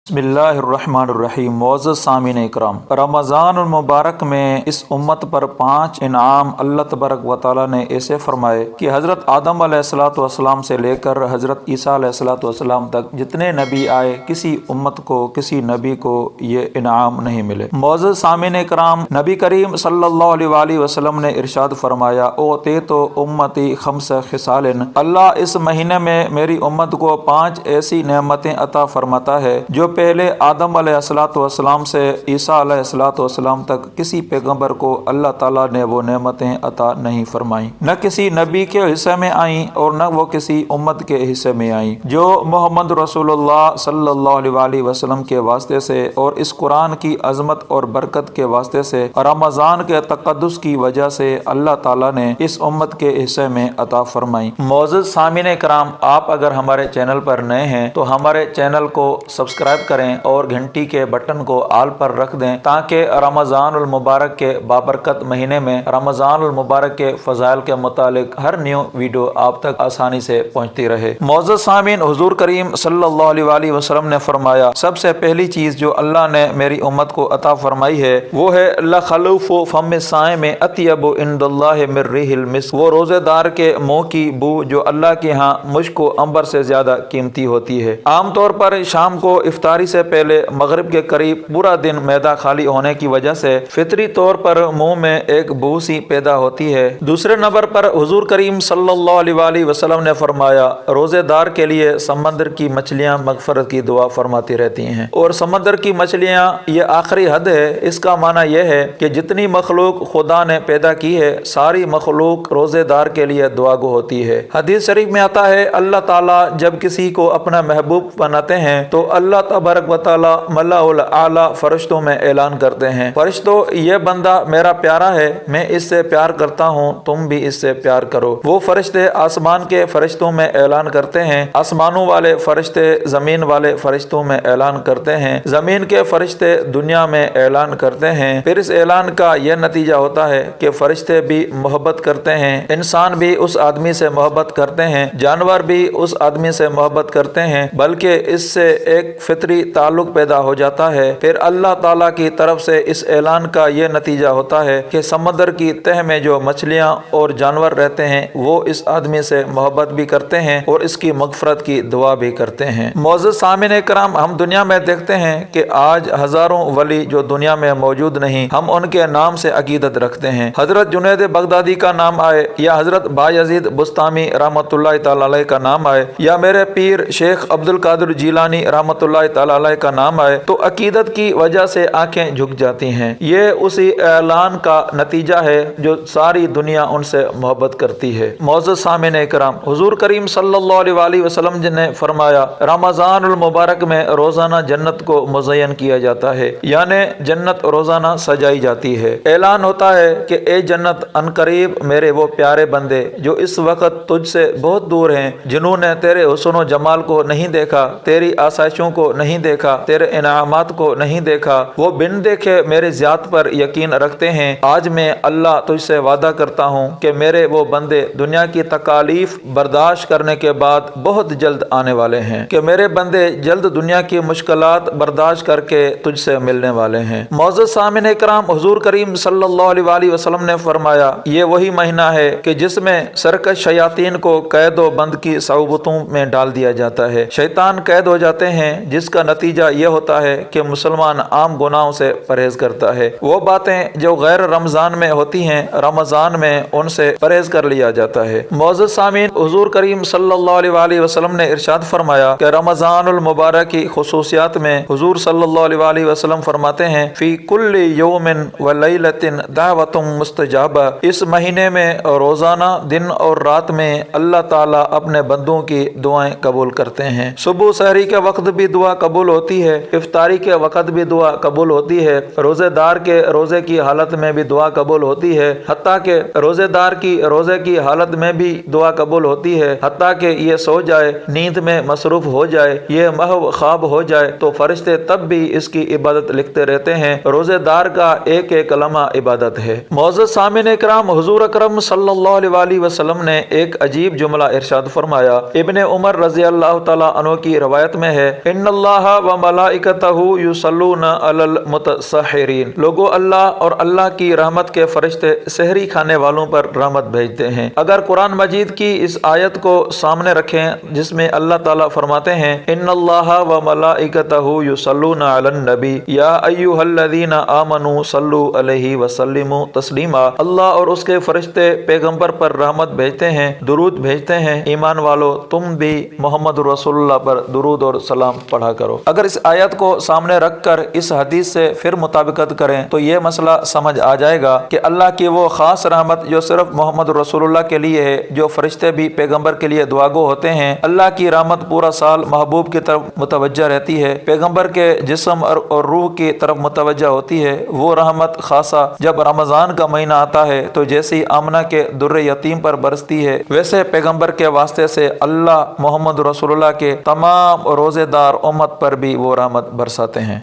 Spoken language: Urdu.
بسم اللہ الرحمن الرحیم۔ معزز سامعین اکرام، رمضان المبارک میں اس امت پر 5 انعام اللہ تبارک و تعالیٰ نے ایسے فرمائے کہ حضرت آدم علیہ السلام سے لے کر حضرت عیسیٰ علیہ السلام تک جتنے نبی آئے، کسی امت کو، کسی نبی کو یہ انعام نہیں ملے۔ معزز سامعین اکرام، نبی کریم صلی اللہ علیہ وآلہ وسلم نے ارشاد فرمایا، اوتیت امتی خمس خصال، اللہ اس مہینے میں میری امت کو 5 ایسی نعمتیں عطا فرماتا ہے جو پہلے آدم علیہ السلام سے عیسیٰ علیہ السلام تک کسی پیغمبر کو اللہ تعالیٰ نے وہ نعمتیں عطا نہیں فرمائیں، نہ کسی نبی کے حصے میں آئیں اور نہ وہ کسی امت کے حصے میں آئیں۔ جو محمد رسول اللہ صلی اللہ علیہ وآلہ وسلم کے واسطے سے اور اس قرآن کی عظمت اور برکت کے واسطے سے، رمضان کے تقدس کی وجہ سے اللہ تعالیٰ نے اس امت کے حصے میں عطا فرمائیں۔ معزز سامعین کرام، آپ اگر ہمارے چینل پر نئے ہیں تو ہمارے چینل کو سبسکرائب کریں اور گھنٹی کے بٹن کو آل پر رکھ دیں تاکہ رمضان المبارک کے بابرکت مہینے میں رمضان المبارک کے فضائل کے متعلق ہر نیو ویڈیو آپ تک آسانی سے پہنچتی رہے۔ معزز سامعین، حضور کریم صلی اللہ علیہ وآلہ وسلم نے فرمایا، سب سے پہلی چیز جو اللہ نے میری امت کو عطا فرمائی ہے وہ ہے لخلوف فم الصائم اطیب عند اللہ من ریح المسک، وہ روزے دار کے منہ کی بو جو اللہ کے ہاں مشک و عنبر سے زیادہ قیمتی ہوتی ہے۔ عام طور پر شام کو افطاری سے پہلے مغرب کے قریب پورا دن معدہ خالی ہونے کی وجہ سے فطری طور پر منہ میں ایک بو سی پیدا ہوتی ہے۔ دوسرے نمبر پر حضور کریم صلی اللہ علیہ وآلہ وسلم نے فرمایا، روزے دار کے لیے سمندر کی مچھلیاں مغفرت کی دعا فرماتی رہتی ہیں، اور سمندر کی مچھلیاں یہ آخری حد ہے۔ اس کا معنی یہ ہے کہ جتنی مخلوق خدا نے پیدا کی ہے، ساری مخلوق روزے دار کے لیے دعا گو ہوتی ہے۔ حدیث شریف میں آتا ہے، اللہ تعالیٰ جب کسی کو اپنا محبوب بناتے ہیں تو اللہ تبارک و تعالی ملا الاعلی فرشتوں میں اعلان کرتے ہیں، فرشتوں یہ بندہ میرا پیارا ہے، میں اس سے پیار کرتا ہوں، تم بھی اس سے پیار کرو۔ وہ فرشتے آسمان کے فرشتوں میں اعلان کرتے ہیں، آسمانوں والے فرشتے زمین والے فرشتوں میں اعلان کرتے ہیں، زمین کے فرشتے دنیا میں اعلان کرتے ہیں۔ پھر اس اعلان کا یہ نتیجہ ہوتا ہے کہ فرشتے بھی محبت کرتے ہیں، انسان بھی اس آدمی سے محبت کرتے ہیں، جانور بھی اس آدمی سے محبت کرتے ہیں، بلکہ اس سے ایک فطری تعلق پیدا ہو جاتا ہے۔ پھر اللہ تعالیٰ کی طرف سے اس اعلان کا یہ نتیجہ ہوتا ہے کہ سمندر کی تہ میں جو مچھلیاں اور جانور رہتے ہیں وہ اس آدمی سے محبت بھی کرتے ہیں اور اس کی مغفرت کی دعا بھی کرتے ہیں۔ معزز سامعین کرام، ہم دنیا میں دیکھتے ہیں کہ آج ہزاروں ولی جو دنیا میں موجود نہیں، ہم ان کے نام سے عقیدت رکھتے ہیں۔ حضرت جنید بغدادی کا نام آئے یا حضرت بایزید بستامی رحمۃ اللہ تعالی علیہ کا نام آئے یا میرے پیر شیخ عبد القادر جیلانی رحمۃ اللہ تعالی علیہ کا نام آئے تو عقیدت کی وجہ سے آنکھیں جھک جاتی ہیں۔ یہ اسی اعلان کا نتیجہ ہے جو ساری دنیا ان سے محبت کرتی ہے۔ معزز سامعین کرام، حضور کریم صلی اللہ علیہ وآلہ وسلم نے فرمایا، رمضان المبارک میں روزانہ جنت کو مزین کیا جاتا ہے، یعنی جنت روزانہ سجائی جاتی ہے۔ اعلان ہوتا ہے کہ اے جنت، عنقریب میرے وہ پیارے بندے جو اس وقت تجھ سے بہت دور ہیں، جنہوں نے تیرے حسن و جمال کو نہیں دیکھا، تیری آسائشوں کو نہیں دیکھا، تیرے انعامات کو نہیں دیکھا، وہ بن دیکھے میرے ذات پر یقین رکھتے ہیں۔ آج میں اللہ تجھ سے وعدہ کرتا ہوں کہ میرے وہ بندے دنیا کی تکالیف برداشت کرنے کے بعد بہت جلد آنے والے ہیں، کہ میرے بندے جلد دنیا کی مشکلات برداشت کر کے تجھ سے ملنے والے ہیں۔ معزز سامعین کرام، حضور کریم صلی اللہ علیہ وآلہ وسلم نے فرمایا، یہ وہی مہینہ ہے کہ جس میں سرکش شیاطین کو قید و بند کی صعوبتوں میں ڈال دیا جاتا ہے، شیطان قید ہو جاتے ہیں، جس کا نتیجہ یہ ہوتا ہے کہ مسلمان عام گناہوں سے پرہیز کرتا ہے۔ وہ باتیں جو غیر رمضان میں ہوتی ہیں، رمضان میں ان سے پرہیز کر لیا جاتا ہے۔ معزز سامعین، حضور کریم صلی اللہ علیہ وآلہ وسلم نے ارشاد فرمایا کہ رمضان المبارک کی خصوصیات میں حضور صلی اللہ علیہ وآلہ وسلم فرماتے ہیں، فی کل یوم و لیلۃ دعوۃ مستجابہ، اس مہینے میں روزانہ دن اور رات میں اللہ تعالیٰ اپنے بندوں کی دعائیں قبول کرتے ہیں۔ صبح سحری کے وقت بھی دعا قبول ہوتی ہے، افطاری کے وقت بھی دعا قبول ہوتی ہے، روزے دار کے روزے کی حالت میں بھی دعا قبول ہوتی ہے، حتیٰ کہ روزے دار کی روزے کی حالت میں بھی دعا قبول ہوتی ہے، حتیٰ کہ یہ سو جائے، نیند میں مصروف ہو جائے، یہ محو خواب ہو جائے تو فرشتے تب بھی اس کی عبادت لکھتے رہتے ہیں۔ روزے دار کا ایک ایک لمحہ عبادت ہے۔ معزز سامعین کرام، حضور اکرم صلی اللہ علیہ وآلہ وسلم نے ایک عجیب جملہ ارشاد فرمایا۔ ابن عمر رضی اللہ تعالیٰ عنہ کی روایت میں ہے، ان اللہ اللہ و ملائکتہ یصلون علی المتسحرین، لوگو اللہ اور اللہ کی رحمت کے فرشتے سحری کھانے والوں پر رحمت بھیجتے ہیں۔ اگر قرآن مجید کی اس آیت کو سامنے رکھیں جس میں اللہ تعالیٰ فرماتے ہیں ان اللہ و ملائکتہ یصلون علی النبی یا ایھا الذین آمنوا صلوا علیہ وسلموا تسلیما، اللہ اور اس کے فرشتے پیغمبر پر رحمت بھیجتے ہیں، درود بھیجتے ہیں، ایمان والو تم بھی محمد رسول اللہ پر درود اور سلام پڑھا کرو۔ اگر اس آیت کو سامنے رکھ کر اس حدیث سے پھر مطابقت کریں تو یہ مسئلہ سمجھ آ جائے گا کہ اللہ کی وہ خاص رحمت جو صرف محمد رسول اللہ کے لیے ہے، جو فرشتے بھی پیغمبر کے لیے دعا گو ہوتے ہیں، اللہ کی رحمت پورا سال محبوب کی طرف متوجہ رہتی ہے، پیغمبر کے جسم اور روح کی طرف متوجہ ہوتی ہے۔ وہ رحمت خاصہ جب رمضان کا مہینہ آتا ہے تو جیسی آمنہ کے در یتیم پر برستی ہے، ویسے پیغمبر کے واسطے سے اللہ محمد رسول اللہ کے تمام روزے دار امت پر بھی وہ رحمت برساتے ہیں۔